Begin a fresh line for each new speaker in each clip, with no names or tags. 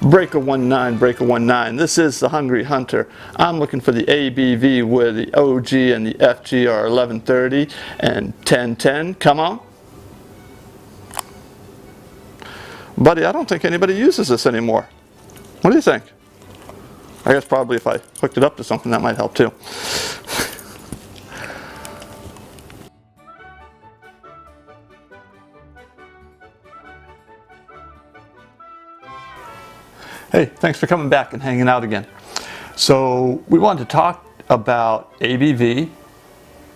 Breaker 19, Breaker 19. This is the Hungry Hunter. I'm looking for the ABV where the OG and the FG are 1130 and 1010. Come on. Buddy, I don't think anybody uses this anymore. What do you think? I guess probably if I hooked it up to something that might help too. Hey, thanks for coming back and hanging out again. So we wanted to talk about ABV,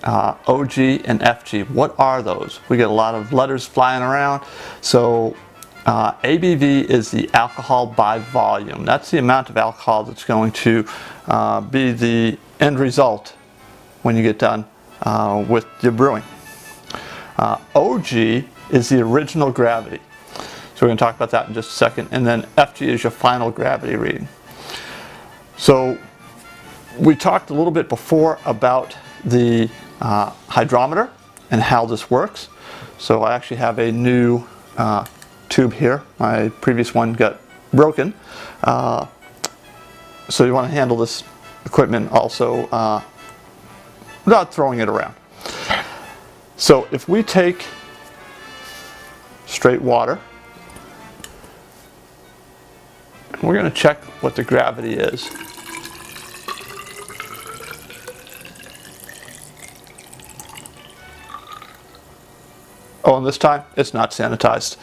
OG, and FG. What are those? We get a lot of letters flying around. So ABV is the alcohol by volume. That's the amount of alcohol that's going to be the end result when you get done with your brewing. OG is the original gravity. So we're going to talk about that in just a second. And then FG is your final gravity reading. So we talked a little bit before about the hydrometer and how this works. So I actually have a new tube here. My previous one got broken. So you want to handle this equipment also without throwing it around. So if we take straight water, we're going to check what the gravity is. Oh, and this time it's not sanitized.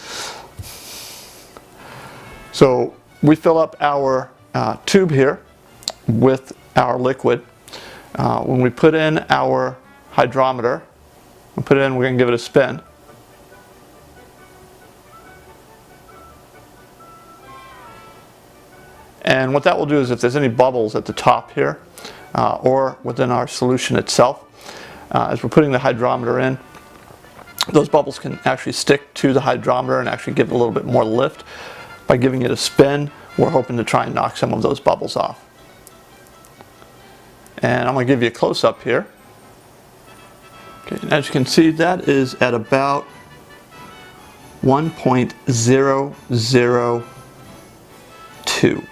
So we fill up our tube here with our liquid. When we put in our hydrometer, we're going to give it a spin. And what that will do is if there's any bubbles at the top here or within our solution itself, as we're putting the hydrometer in, those bubbles can actually stick to the hydrometer and actually give it a little bit more lift. By giving it a spin, we're hoping to try and knock some of those bubbles off. And I'm going to give you a close-up here. Okay, and as you can see, that is at about 1.002.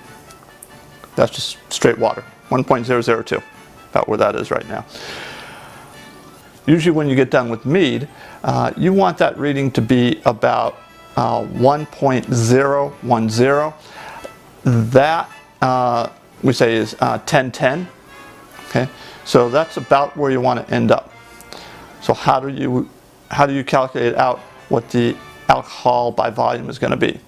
That's just straight water, 1.002, about where that is right now. Usually when you get done with mead, you want that reading to be about 1.010. That we say is 1010. Okay, so that's about where you want to end up. So how do you calculate out what the alcohol by volume is going to be?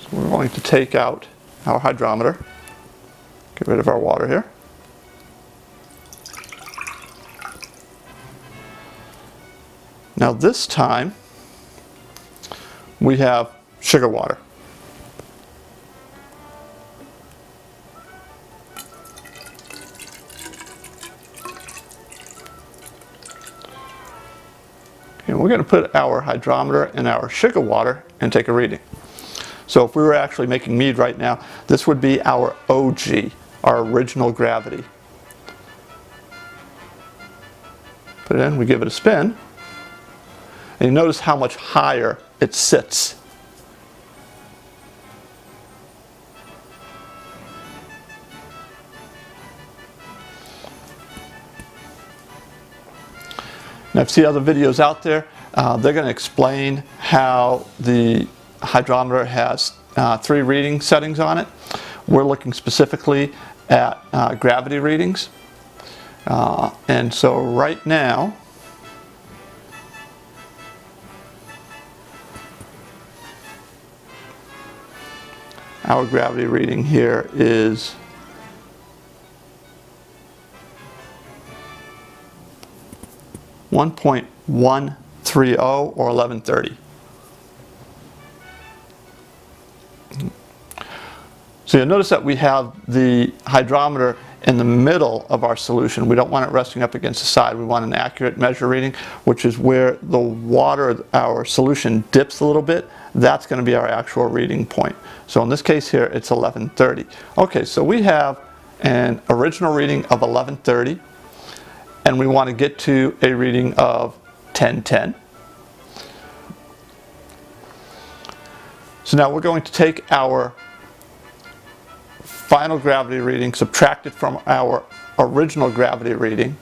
So we're going to take out our hydrometer, get rid of our water here. Now this time we have sugar water. And we're going to put our hydrometer in our sugar water and take a reading. So if we were actually making mead right now, this would be our OG, our original gravity. Put it in, we give it a spin, and you notice how much higher it sits. Now, I've seen other videos out there. They're going to explain how the hydrometer has 3 reading settings on it. We're looking specifically at gravity readings. And so right now, our gravity reading here is 1.130 or 1130. So you'll notice that we have the hydrometer in the middle of our solution. We don't want it resting up against the side. We want an accurate measure reading, which is where the water, our solution, dips a little bit. That's going to be our actual reading point. So in this case here, it's 1130. Okay, so we have an original reading of 1130, and we want to get to a reading of 1010. So now we're going to take our final gravity reading, subtract it from our original gravity reading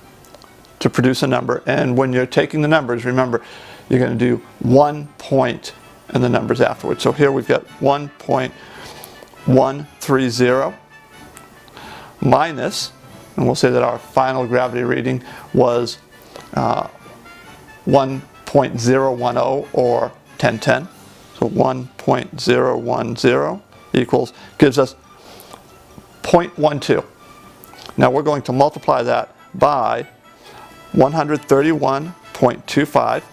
to produce a number. And when you're taking the numbers, remember, you're going to do 1 point and the numbers afterwards. So here we've got 1.130 minus, and we'll say that our final gravity reading was 1.010 or 1010. So 1.010 gives us 0.12. Now we're going to multiply that by 131.25,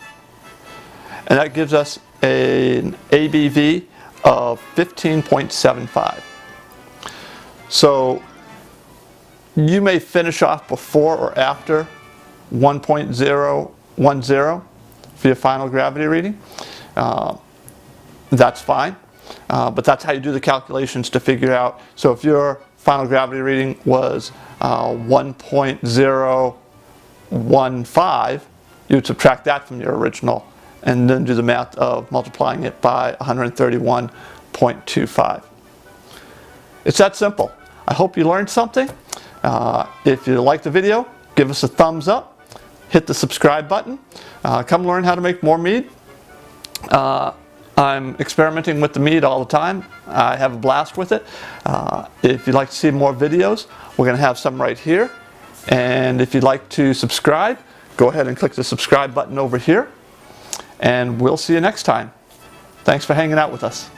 and that gives us an ABV of 15.75. So you may finish off before or after 1.010 for your final gravity reading. That's fine, but that's how you do the calculations to figure out. So if your final gravity reading was 1.015, you'd subtract that from your original and then do the math of multiplying it by 131.25. It's that simple. I hope you learned something. If you liked the video, give us a thumbs up, hit the subscribe button, come learn how to make more mead. I'm experimenting with the mead all the time. I have a blast with it. If you'd like to see more videos, we're going to have some right here. And if you'd like to subscribe, go ahead and click the subscribe button over here. And we'll see you next time. Thanks for hanging out with us.